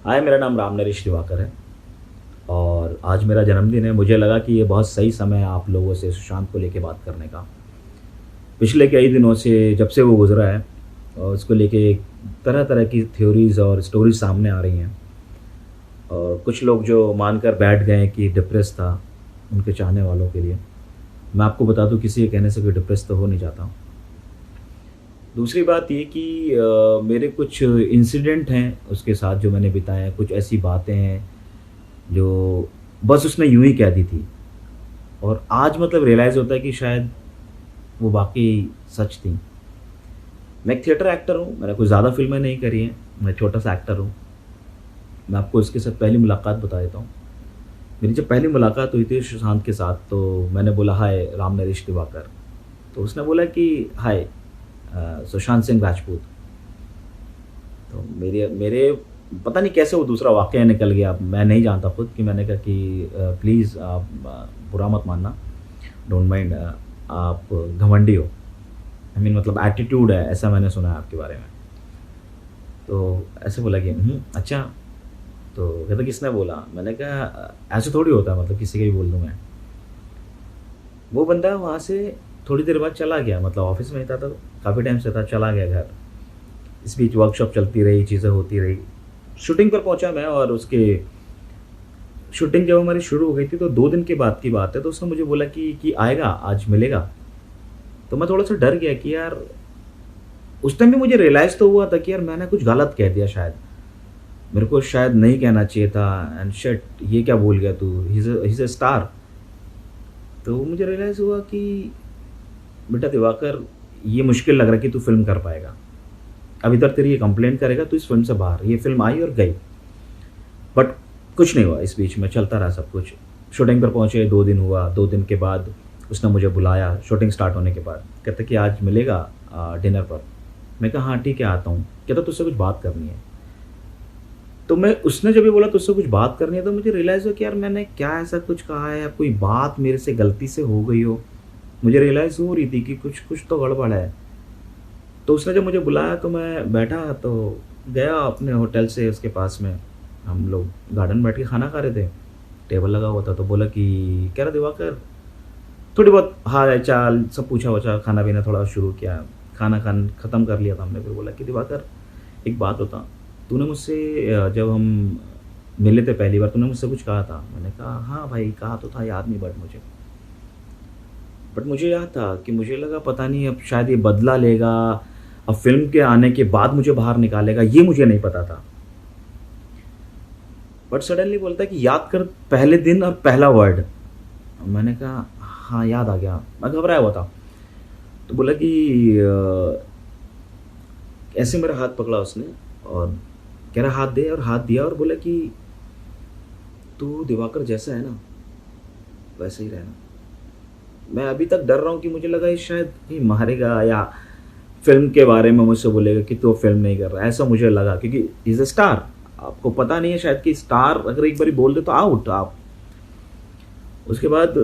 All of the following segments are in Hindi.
हाय, मेरा नाम राम नरेश दिवाकर है और आज मेरा जन्मदिन है। मुझे लगा कि ये बहुत सही समय है आप लोगों से सुशांत को लेके बात करने का। पिछले कई दिनों से जब से वो गुज़रा है और उसको लेके तरह तरह की थ्योरीज़ और स्टोरीज सामने आ रही हैं। और कुछ लोग जो मानकर बैठ गए हैं कि डिप्रेस था उनके चाहने वालों के लिए। मैं आपको बता दूं, किसी के कहने से कोई डिप्रेस तो हो नहीं जाता हूँ। दूसरी बात ये कि मेरे कुछ इंसिडेंट हैं उसके साथ जो मैंने बिताए हैं, कुछ ऐसी बातें हैं जो बस उसने यूँ ही कह दी थी और आज मतलब रियलाइज़ होता है कि शायद वो वाक़ई सच थी। मैं एक थिएटर एक्टर हूँ, मैंने कोई ज़्यादा फ़िल्में नहीं करी हैं, मैं छोटा-सा एक्टर हूँ। मैं आपको इसके साथ पहली मुलाकात बता देता हूँ। मेरी जब पहली मुलाकात हुई थी सुशांत के साथ, तो मैंने बोला, हाय राम नरेश दिवाकर। तो उसने बोला कि हाय सुशांत सिंह राजपूत। तो मेरे मेरे पता नहीं कैसे वो दूसरा वाक़या निकल गया, मैं नहीं जानता खुद। कि मैंने कहा कि प्लीज़ आप बुरा मत मानना, डोंट माइंड, आप घमंडी हो। आई मीन मतलब एटीट्यूड है, ऐसा मैंने सुना है आपके बारे में। तो ऐसे बोला कि अच्छा। तो कहता किसने बोला? मैंने कहा ऐसे थोड़ी होता है, मतलब किसी का भी बोल दूँ मैं। वो बंदा वहाँ से थोड़ी देर बाद चला गया, मतलब ऑफ़िस में ही था तो काफ़ी टाइम से था, चला गया घर। इस बीच वर्कशॉप चलती रही, चीज़ें होती रही। शूटिंग पर पहुँचा मैं और उसके शूटिंग जब हमारी शुरू हो गई थी तो 2 दिन के बाद की बात है, तो उसने मुझे बोला कि आएगा, आज मिलेगा। तो मैं थोड़ा-सा डर गया कि यार, उस टाइम भी मुझे रियलाइज़ तो हुआ था कि यार मैंने कुछ गलत कह दिया शायद। मेरे को शायद नहीं कहना चाहिए था एंड शिट, ये क्या बोल गया तू? He is a star. तो मुझे रियलाइज़ हुआ कि बेटा दिवाकर, ये मुश्किल लग रहा है कि तू फ़िल्म कर पाएगा। अब इधर तेरी ये कंप्लेंट करेगा तू इस फ़िल्म से बाहर। ये फ़िल्म आई और गई। बट कुछ नहीं हुआ, इस बीच में चलता रहा सब कुछ। शूटिंग पर पहुँचे, 2 दिन हुआ, 2 दिन के बाद उसने मुझे बुलाया शूटिंग स्टार्ट होने के बाद। कहता कि आज मिलेगा डिनर पर। मैं कहा हाँ ठीक है, आता हूँ। कहता तुझसे कुछ बात करनी है। तो मैं उसने जब ये बोला तुझसे कुछ बात करनी है, तो मुझे रियलाइज़ हुआ कि यार मैंने क्या ऐसा कुछ कहा है या कोई बात मेरे से गलती से हो गई हो। मुझे रियलाइज़ हो रही थी कि कुछ कुछ तो गड़बड़ है। तो उसने जब मुझे बुलाया तो मैं बैठा, तो गया अपने होटल से उसके पास में। हम लोग गार्डन में बैठ के खाना खा रहे थे, टेबल लगा हुआ था। तो बोला कि कह रहा दिवाकर, थोड़ी बहुत हाल चाल सब पूछा वछा, खाना पीना थोड़ा शुरू किया। खाना खान ख़त्म कर लिया था हमने। फिर बोला कि दिवाकर, एक बात बता, तूने मुझसे जब हम मिले थे पहली बार, तूने मुझसे कुछ कहा था? मैंने कहा हाँ भाई, कहा तो था, याद नहीं बट मुझे याद था कि मुझे लगा पता नहीं अब शायद ये बदला लेगा, अब फ़िल्म के आने के बाद मुझे बाहर निकालेगा, ये मुझे नहीं पता था। बट सडनली बोलता है कि याद कर पहले दिन और पहला वर्ड। मैंने कहा हाँ याद आ गया। मैं घबराया हुआ था। तो बोला कि ऐसे मेरा हाथ पकड़ा उसने और कह रहा हाथ दे, और हाथ दिया और बोला कि तू दिवाकर जैसा है ना वैसे ही रहना। मैं अभी तक डर रहा हूँ कि मुझे लगा ये शायद कहीं मारेगा या फ़िल्म के बारे में मुझसे बोलेगा कि तू फ़िल्म नहीं कर रहा, ऐसा मुझे लगा। क्योंकि इज़ अ स्टार, आपको पता नहीं है शायद कि स्टार अगर एक बारी बोल दे तो आउट आप। उसके बाद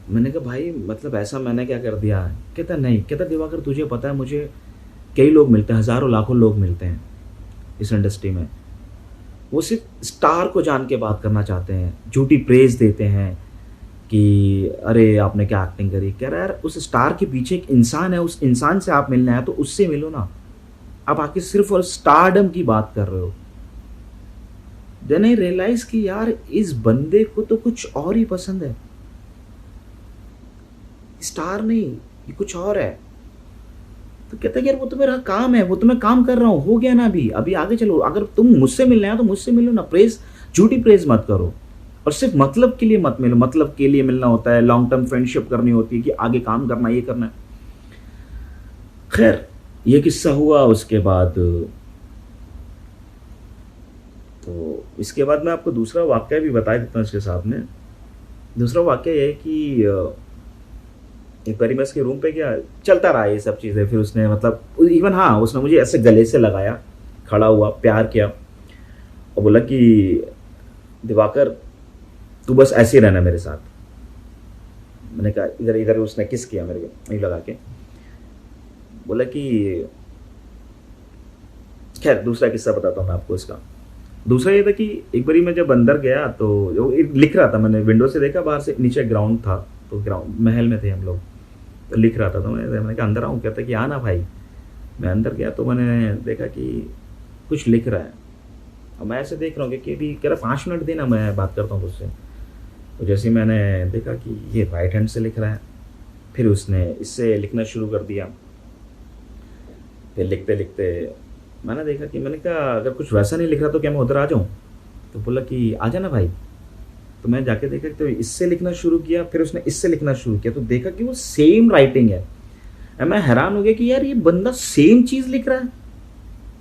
मैंने कहा भाई मतलब ऐसा मैंने क्या कर दिया? कहता नहीं, कहता दिवाकर तुझे पता है, मुझे कई लोग मिलते हैं, हज़ारों लाखों लोग मिलते हैं इस इंडस्ट्री में, वो सिर्फ स्टार को जान के बात करना चाहते हैं, झूठी प्रेज़ देते हैं कि अरे आपने क्या एक्टिंग करी। कह रहा है यार उस स्टार के पीछे एक इंसान है, उस इंसान से आप मिलना है तो उससे मिलो ना। आप आके सिर्फ और स्टारडम की बात कर रहे हो। देन आई रियलाइज कि यार इस बंदे को तो कुछ और ही पसंद है, स्टार नहीं, ये कुछ और है। तो कहता है यार वो तो मेरा काम है, वो तो मैं काम कर रहा हूँ, हो गया ना। अभी आगे चलो, अगर तुम मुझसे मिलना है तो मुझसे मिलो ना। प्रेस, झूठी प्रेस मत करो और सिर्फ मतलब के लिए मत मिलो। मतलब के लिए मिलना होता है, लॉन्ग टर्म फ्रेंडशिप करनी होती है कि आगे काम करना, ये करना है। खैर ये किस्सा हुआ। उसके बाद तो इसके बाद मैं आपको दूसरा वाक्य भी बता देता हूँ इसके साथ में। दूसरा वाक्य ये है कि एक बारी मैं उसके रूम पे गया, चलता रहा ये सब चीज़ें। फिर उसने मतलब इवन हाँ, उसने मुझे ऐसे गले से लगाया, खड़ा हुआ, प्यार किया और बोला कि दिवाकर तू बस ऐसे ही रहना मेरे साथ। मैंने कहा इधर इधर, उसने किस किया मेरे को यहीं लगा के। बोला कि खैर दूसरा किस्सा बताता हूँ मैं आपको इसका। दूसरा ये था कि एक बारी मैं जब अंदर गया तो लिख रहा था, मैंने विंडो से देखा, बाहर से नीचे ग्राउंड था, तो ग्राउंड महल में थे हम लोग, तो लिख रहा था, तो मैंने कहा अंदर आऊँ, कहता कि आना भाई। मैं अंदर गया तो मैंने देखा कि कुछ लिख रहा है, और मैं ऐसे देख रहा हूँ कि अभी कह रहा 5 मिनट देना, मैं बात करता हूँ तुझसे। तो जैसे ही मैंने देखा कि ये राइट हैंड से लिख रहा है, फिर उसने इससे लिखना शुरू कर दिया। फिर लिखते लिखते मैंने देखा कि, मैंने कहा अगर कुछ वैसा नहीं लिख रहा तो क्या मैं उधर आ जाऊँ? तो बोला कि आ जाना भाई। तो मैं जाके देखा तो इससे लिखना शुरू किया, फिर उसने इससे लिखना शुरू किया, तो देखा कि वो सेम राइटिंग है। मैं हैरान हो गया कि यार ये बंदा सेम चीज़ लिख रहा है,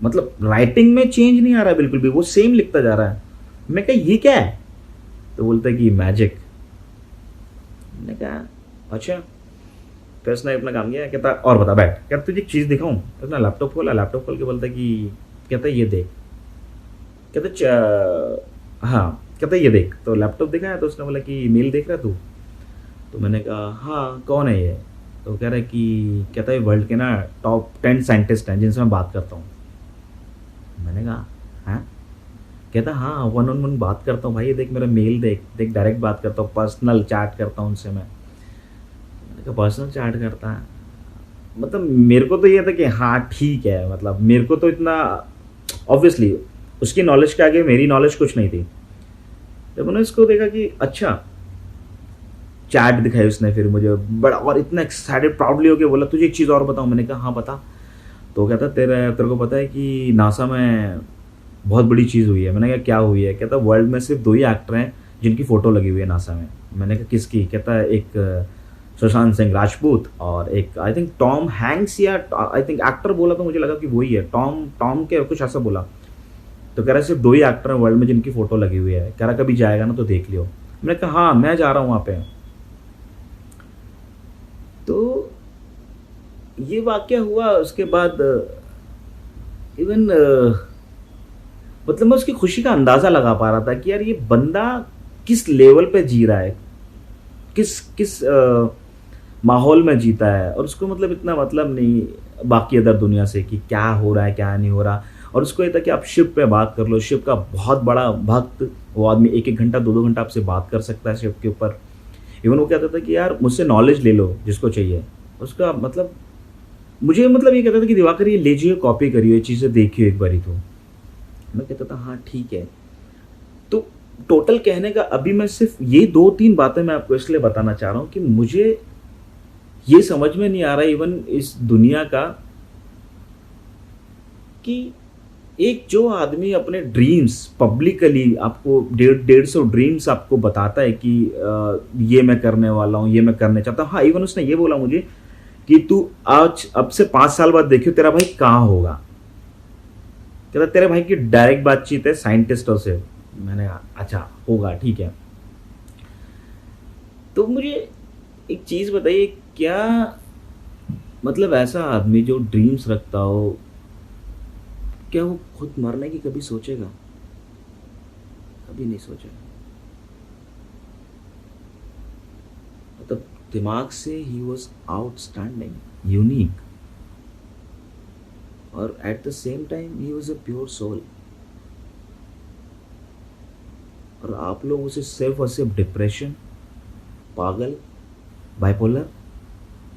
मतलब राइटिंग में चेंज नहीं आ रहा है बिल्कुल भी, वो सेम लिखता जा रहा है। मैं कहा ये क्या है? तो बोलता है कि मैजिक। मैंने कहा अच्छा। फिर उसने अपना काम किया, कहता और बता बैठ, कहता तुझे एक चीज़ दिखाऊं? तो अपना लैपटॉप खोला, लैपटॉप खोल के बोलता कि, कहता ये देख, कहता हाँ, कहता ये देख। तो लैपटॉप दिखाया, तो उसने बोला कि मेल देख रहा तू? तो मैंने कहा हाँ, कौन है ये? तो कह रहा है कि, कहता है वर्ल्ड के ना टॉप 10 साइंटिस्ट हैं जिनसे मैं बात करता हूँ। मैंने कहा हाँ? कहता हाँ, 1-on-1 बात करता हूँ भाई, ये देख मेरा मेल देख, देख डायरेक्ट बात करता हूँ, पर्सनल चैट करता हूँ उनसे। मैंने कहा पर्सनल चैट करता है? मतलब मेरे को तो ये था कि हाँ ठीक है, मतलब मेरे को तो इतना ऑब्वियसली उसकी नॉलेज के आगे मेरी नॉलेज कुछ नहीं थी। जब मैंने इसको देखा कि अच्छा, चैट दिखाई उसने फिर मुझे बड़ा, और इतना एक्साइटेड प्राउडली होकर बोला तुझे एक चीज़ और बताऊँ? मैंने कहा हाँ बता। तो कहता तेरे को पता है कि नासा में बहुत बड़ी चीज़ हुई है? मैंने कहा क्या हुई है? कहता वर्ल्ड में सिर्फ 2 ही एक्टर हैं जिनकी फ़ोटो लगी हुई है नासा में। मैंने कहा किसकी? कहता एक सुशांत सिंह राजपूत और एक आई थिंक टॉम हैंक्स, या आई थिंक एक्टर बोला तो मुझे लगा कि वही है, टॉम के कुछ ऐसा बोला। तो कह रहा है सिर्फ 2 ही एक्टर हैं वर्ल्ड में जिनकी फ़ोटो लगी हुई है, कह रहा कभी जाएगा ना तो देख लियो। मैंने कहा हाँ मैं जा रहा हूँ वहाँ पे। तो ये वाक़या हुआ, उसके बाद इवन मतलब मैं उसकी खुशी का अंदाज़ा लगा पा रहा था कि यार ये बंदा किस लेवल पे जी रहा है, किस किस माहौल में जीता है, और उसको मतलब इतना मतलब नहीं बाकी अदर दुनिया से कि क्या हो रहा है क्या नहीं हो रहा। और उसको ये था कि आप शिप पे बात कर लो, शिप का बहुत बड़ा भक्त, वो आदमी 1-1 घंटा 2-2 घंटा आपसे बात कर सकता है शिप के ऊपर। इवन वो कहता था कि यार मुझसे नॉलेज ले लो जिसको चाहिए, उसका मतलब मुझे मतलब ये कहता था कि दिवाकर ये लीजिए, कॉपी करिए, ये चीज़ें देखिए एक बारी। तो मैं कहता था हाँ ठीक है। तो टोटल कहने का अभी मैं सिर्फ ये 2-3 बातें मैं आपको इसलिए बताना चाह रहा हूँ कि मुझे ये समझ में नहीं आ रहा इवन इस दुनिया का, कि एक जो आदमी अपने ड्रीम्स पब्लिकली आपको 150 ड्रीम्स आपको बताता है कि ये मैं करने वाला हूँ, ये मैं करने चाहता हूँ। हाँ इवन उसने ये बोला मुझे कि तू आज अब से 5 साल बाद देखियो तेरा भाई कहाँ होगा। कहता तेरे भाई की डायरेक्ट बातचीत है साइंटिस्टों से। मैंने कहा अच्छा होगा ठीक है। तो मुझे एक चीज़ बताइए, क्या मतलब ऐसा आदमी जो ड्रीम्स रखता हो, क्या वो खुद मरने की कभी सोचेगा? कभी नहीं सोचेगा। मतलब दिमाग से ही वॉज आउटस्टैंडिंग, यूनिक, और एट द सेम टाइम ही वॉज अ प्योर सोल। और आप लोग उसे सिर्फ और सिर्फ डिप्रेशन, पागल, बाइपोलर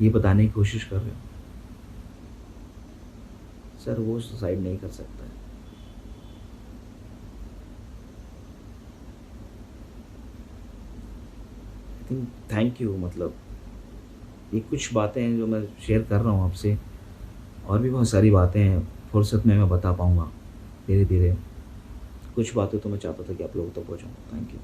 ये बताने की कोशिश कर रहे हो। सर वो सुसाइड नहीं कर सकता है। आई थिंक थैंक यू, मतलब ये कुछ बातें हैं जो मैं शेयर कर रहा हूँ आपसे, और भी बहुत सारी बातें हैं फुर्सत में मैं बता पाऊँगा धीरे धीरे। कुछ बातें तो मैं चाहता था कि आप लोगों तक पहुँचाऊँ। Thank you.